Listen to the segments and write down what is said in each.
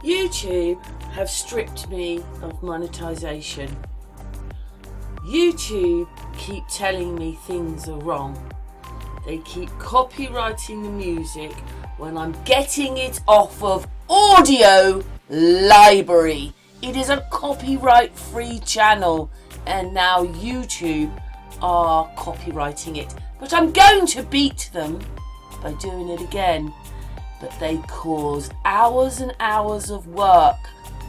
YouTube have stripped me of monetization. YouTube keep telling me things are wrong. They keep copyrighting the music when I'm getting it off of Audio Library. It is a copyright free channel and now YouTube are copyrighting it. But I'm going to beat them by doing it again. But they cause hours and hours of work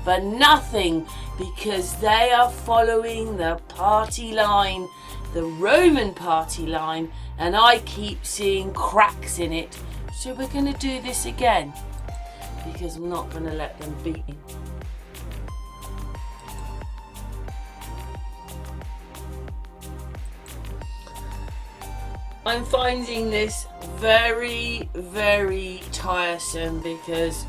for nothing because they are following the party line, the Roman party line, and I keep seeing cracks in it. So we're going to do this again because I'm not going to let them beat me. I'm finding this very, very tiresome because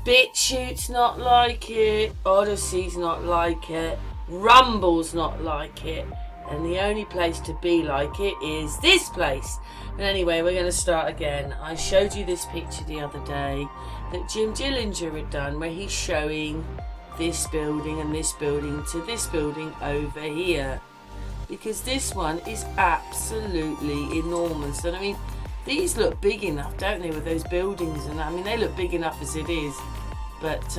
BitChute's not like it, Odyssey's not like it, Rumble's not like it, and the only place to be like it is this place. But anyway, we're going to start again. I showed you this picture the other day that Jim Dillinger had done where he's showing this building and this building to this building over here. Because this one is absolutely enormous. And I mean, these look big enough, don't they, with those buildings? And I mean, they look big enough as it is. But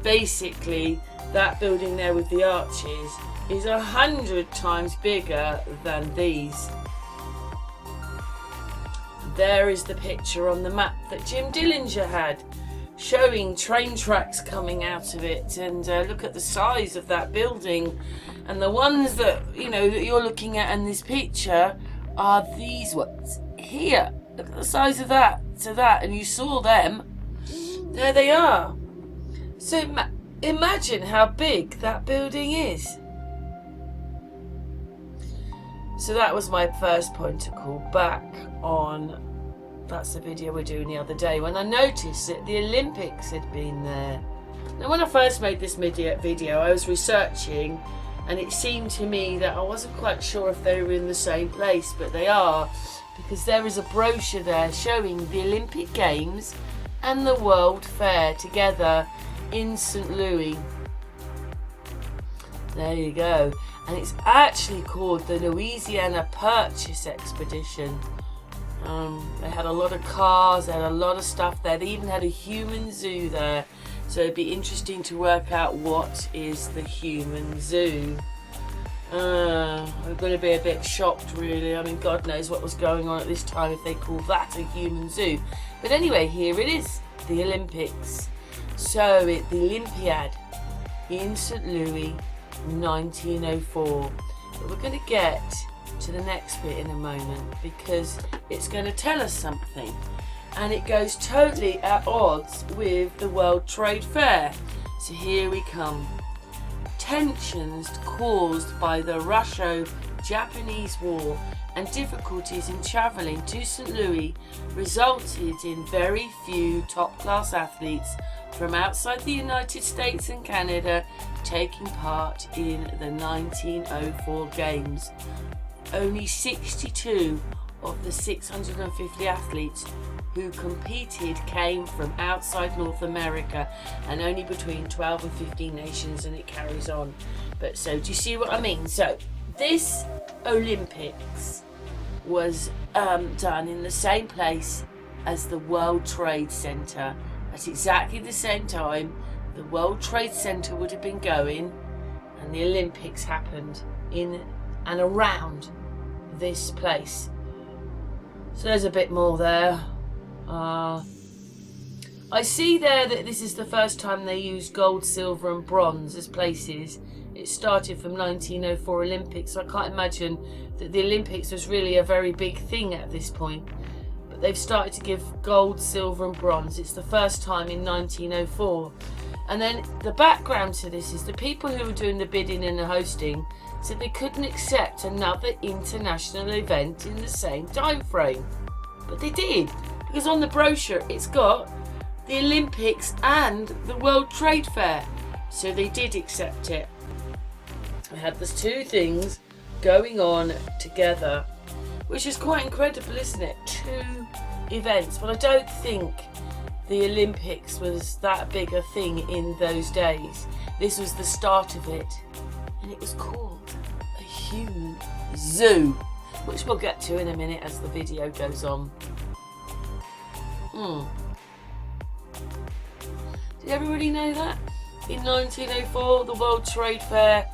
basically, that building there with the arches is 100 times bigger than these. There is the picture on the map that Jim Dillinger had, showing train tracks coming out of it, and look at the size of that building. And the ones that that you're looking at in this picture are these ones here. Look at the size of that to that, and you saw them. There they are. So imagine how big that building is. So that was my first point of call back on. That's the video we're doing the other day when I noticed that the Olympics had been there. Now when I first made this video I was researching and it seemed to me that I wasn't quite sure if they were in the same place, but they are, because there is a brochure there showing the Olympic Games and the World Fair together in St. Louis. There you go. And it's actually called the Louisiana Purchase Expedition. They had a lot of cars, they had a lot of stuff there. They even had a human zoo there. So it'd be interesting to work out what is the human zoo. I'm going to be a bit shocked really. I mean, God knows what was going on at this time if they call that a human zoo. But anyway, here it is, the Olympics. So the Olympiad in St. Louis, 1904. But we're going to get to the next bit in a moment because it's going to tell us something, and it goes totally at odds with the World Trade Fair. So here we come. Tensions caused by the Russo-Japanese War and difficulties in travelling to St. Louis resulted in very few top-class athletes from outside the United States and Canada taking part in the 1904 Games. Only 62 of the 650 athletes who competed came from outside North America, and only between 12 and 15 nations, and it carries on. But so do you see what I mean? So this Olympics was done in the same place as the World Trade Center. At exactly the same time the World Trade Center would have been going, and the Olympics happened in and around this place. So there's a bit more there. I see there that this is the first time they used gold, silver and bronze as places. It started from 1904 Olympics, so I can't imagine that the Olympics was really a very big thing at this point. But they've started to give gold, silver and bronze. It's the first time in 1904. And then the background to this is the people who were doing the bidding and the hosting said they couldn't accept another international event in the same time frame. But they did, because on the brochure it's got the Olympics and the World Trade Fair. So they did accept it. We had those two things going on together, which is quite incredible, isn't it? Two events, but I don't think the Olympics was that big a thing in those days. This was the start of it, and it was called a human zoo, which we'll get to in a minute as the video goes on. Did everybody know that? In 1904, the World Trade Fair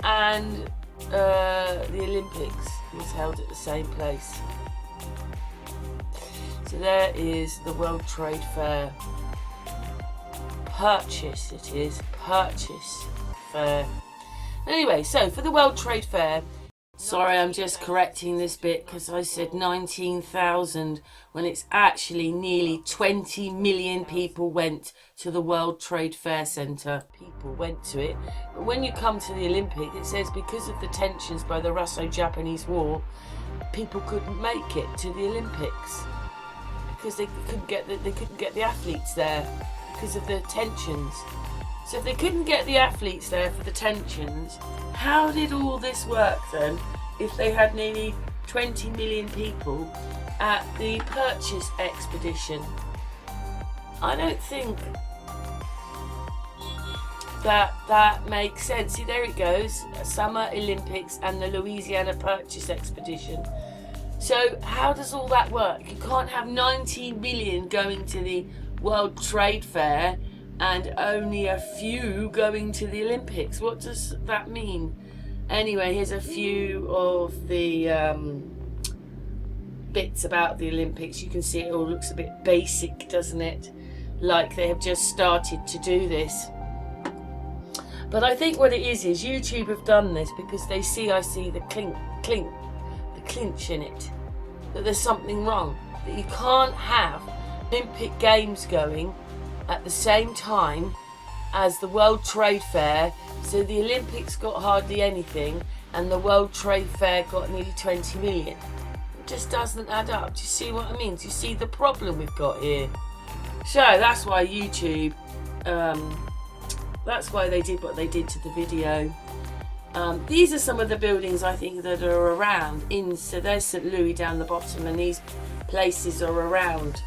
and the Olympics was held at the same place. So there is the World Trade Fair. Purchase, it is. Purchase Fair. Anyway, so for the World Trade Fair, sorry, I'm just correcting this bit because I said 19,000 when it's actually nearly 20 million people went to the World Trade Fair Centre. People went to it. But when you come to the Olympic, it says because of the tensions by the Russo-Japanese War, people couldn't make it to the Olympics because they couldn't get the athletes there because of the tensions. So if they couldn't get the athletes there for the tensions, how did all this work then if they had nearly 20 million people at the purchase expedition? I don't think that makes sense. See, there it goes. Summer Olympics and the Louisiana Purchase Expedition. So how does all that work? You can't have 19 million going to the World Trade Fair and only a few going to the Olympics. What does that mean? Anyway, here's a few of the bits about the Olympics. You can see it all looks a bit basic, doesn't it? Like they have just started to do this. But I think what it is YouTube have done this because they see, I see the clinch in it. That there's something wrong. That you can't have Olympic Games going at the same time as the World Trade Fair, so the Olympics got hardly anything and the World Trade Fair got nearly 20 million. It just doesn't add up. Do you see what I mean? Do you see the problem we've got here? So that's why YouTube, that's why they did what they did to the video. These are some of the buildings I think that are around so there's St. Louis down the bottom, and these places are around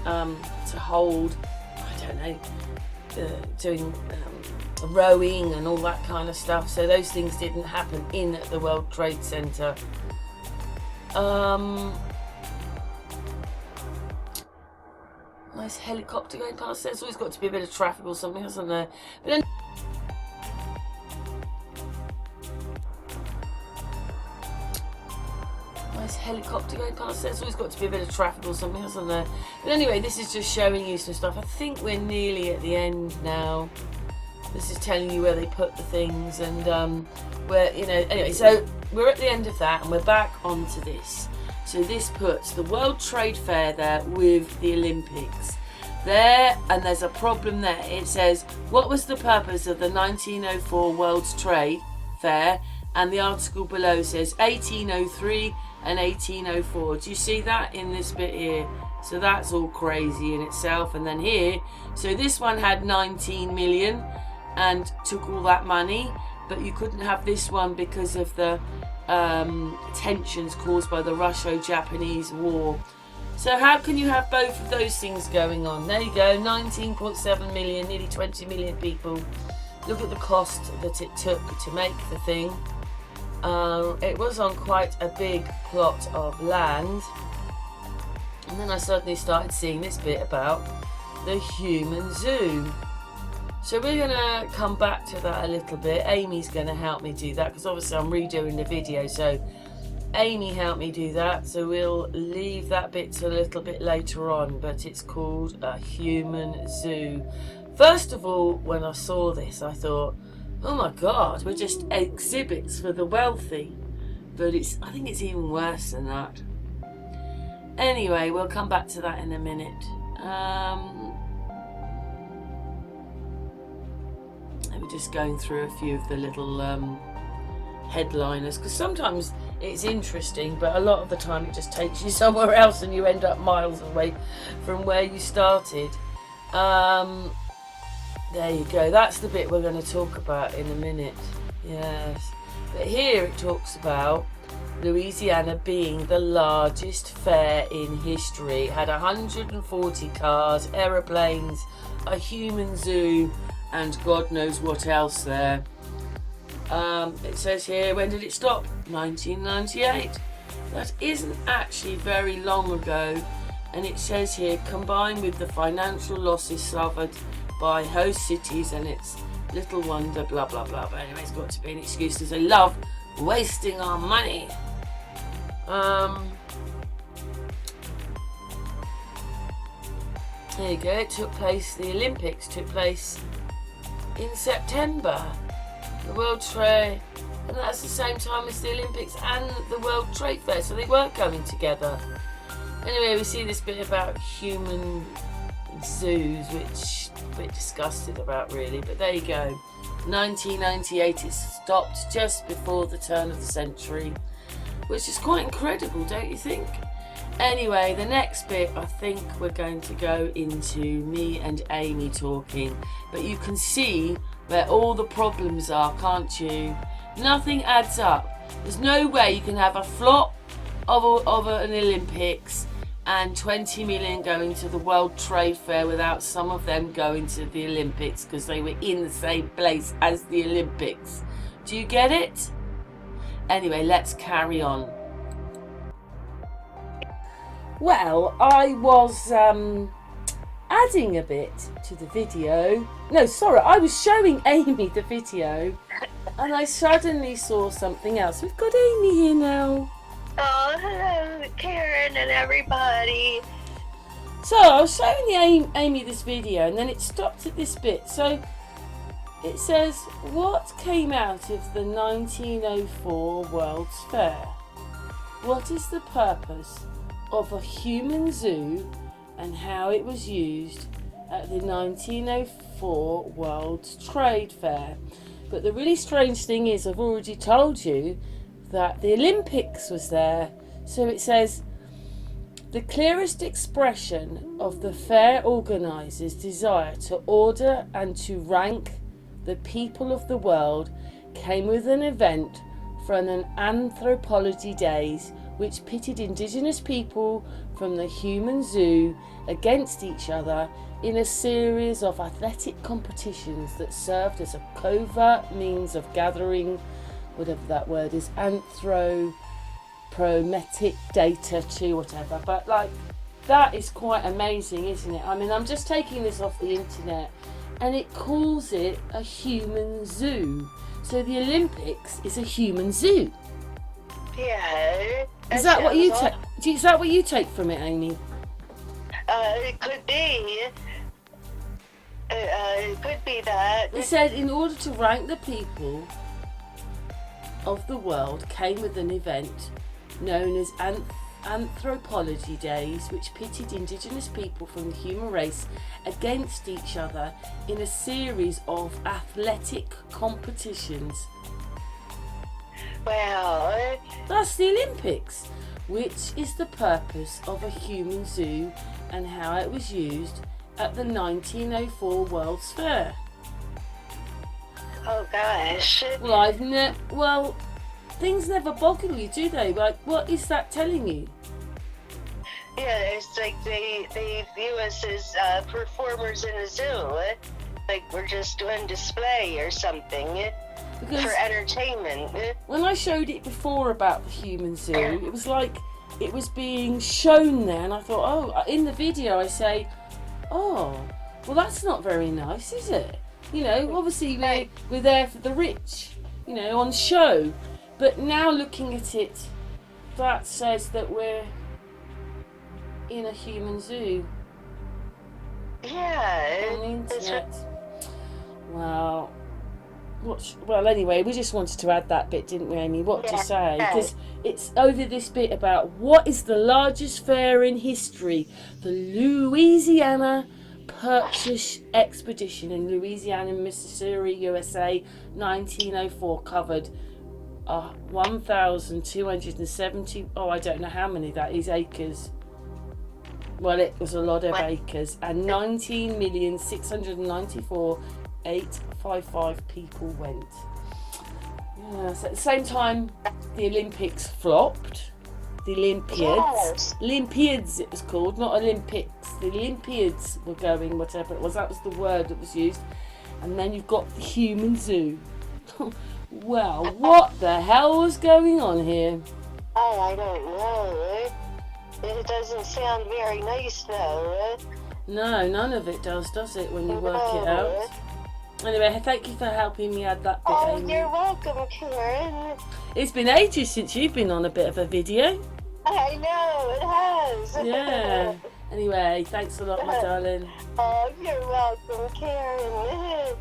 to hold, I don't know, doing rowing and all that kind of stuff. So those things didn't happen in the World Trade Center. Nice helicopter going past. There's always got to be a bit of traffic or something, hasn't there? But then nice helicopter going past. There's always got to be a bit of traffic or something, hasn't there? But anyway, this is just showing you some stuff. I think we're nearly at the end now. This is telling you where they put the things and where, you know, anyway, so we're at the end of that and we're back onto this. So this puts the World Trade Fair there with the Olympics there, and there's a problem there. It says, what was the purpose of the 1904 World Trade Fair? And the article below says 1803 and 1804. Do you see that in this bit here? So that's all crazy in itself. And then here, so this one had 19 million and took all that money, but you couldn't have this one because of the tensions caused by the Russo-Japanese War. So how can you have both of those things going on? There you go, 19.7 million, nearly 20 million people. Look at the cost that it took to make the thing. It was on quite a big plot of land. And then I suddenly started seeing this bit about the human zoo. So we're going to come back to that a little bit. Amy's going to help me do that because obviously I'm redoing the video. So Amy helped me do that. So we'll leave that bit to a little bit later on. But it's called a human zoo. First of all, when I saw this, I thought, oh my God, we're just exhibits for the wealthy. But I think it's even worse than that. Anyway, we'll come back to that in a minute. We're just going through a few of the little headliners, because sometimes it's interesting, but a lot of the time it just takes you somewhere else and you end up miles away from where you started. There you go, that's the bit we're going to talk about in a minute. Yes, but here it talks about Louisiana being the largest fair in history. It had 140 cars, aeroplanes, a human zoo, and God knows what else there. It says here, when did it stop? 1998. That isn't actually very long ago. And it says here, combined with the financial losses suffered by host cities, and it's little wonder, blah, blah, blah. But anyway, it's got to be an excuse because they love wasting our money. There you go. It took place, the Olympics took place in September. The World Trade, and that's the same time as the Olympics and the World Trade Fair, so they weren't coming together. Anyway, we see this bit about human zoos, which I'm a bit disgusted about really, but there you go. 1998, it stopped just before the turn of the century, which is quite incredible, don't you think? Anyway, the next bit, I think we're going to go into me and Amy talking, but you can see where all the problems are, can't you? Nothing adds up. There's no way you can have a flop of an Olympics and 20 million going to the World Trade Fair without some of them going to the Olympics because they were in the same place as the Olympics. Do you get it? Anyway, let's carry on. Well, I was adding a bit to the video. No, sorry, I was showing Amy the video and I suddenly saw something else. We've got Amy here now. Oh, hello, Karen and everybody. So I was showing Amy this video and then it stopped at this bit. So it says, what came out of the 1904 World's Fair? What is the purpose of a human zoo and how it was used at the 1904 World Trade Fair? But the really strange thing is, I've already told you that the Olympics was there. So it says, the clearest expression of the fair organisers' desire to order and to rank the people of the world came with an event from an anthropology days which pitted indigenous people from the human zoo against each other in a series of athletic competitions that served as a covert means of gathering, whatever that word is, anthropometric data to whatever. But like, that is quite amazing, isn't it? I mean, I'm just taking this off the internet and it calls it a human zoo. So the Olympics is a human zoo. Yeah. Is that what you take? Is that what you take from it, Amy? It could be. It could be that. It said, in order to rank the people of the world, came with an event known as Anthropology Days, which pitted indigenous people from the human race against each other in a series of athletic competitions. Well, That's the Olympics, which is the purpose of a human zoo and how it was used at the 1904 World's Fair. oh gosh. Well, things never boggle you, do they? Like, what is that telling you? Yeah, it's like they view us as performers in a zoo. Like we're just doing display or something Because for entertainment. when I showed it before about the human zoo, it was like it was being shown there, and I thought, oh, in the video I say, oh, well, that's not very nice, is it? You know, obviously we're there for the rich, you know, on show. But now looking at it, that says that we're in a human zoo Yeah. on the internet. Well, anyway, we just wanted to add that bit, didn't we, Amy? What to say? Because it's over this bit about what is the largest fair in history. The Louisiana Purchase Expedition in Louisiana, Missouri, USA, 1904 covered 1,270, I don't know how many that is, acres. Well, it was a lot of acres, and 19,694,855 people went. So at the same time, the Olympics flopped. The Olympiads. Yes. Olympiads it was called, not Olympics. The Olympiads were going, whatever it was. That was the word that was used. And then you've got the human zoo. Well, what the hell was going on here? Oh, I don't know. It doesn't sound very nice, though. No, none of it does it, when you work it out? Anyway, thank you for helping me add that bit, Oh, Amy. you're welcome, Karen. It's been ages since you've been on a bit of a video. I know, it has. Yeah. Anyway, thanks a lot, my darling. Oh, you're welcome, Karen.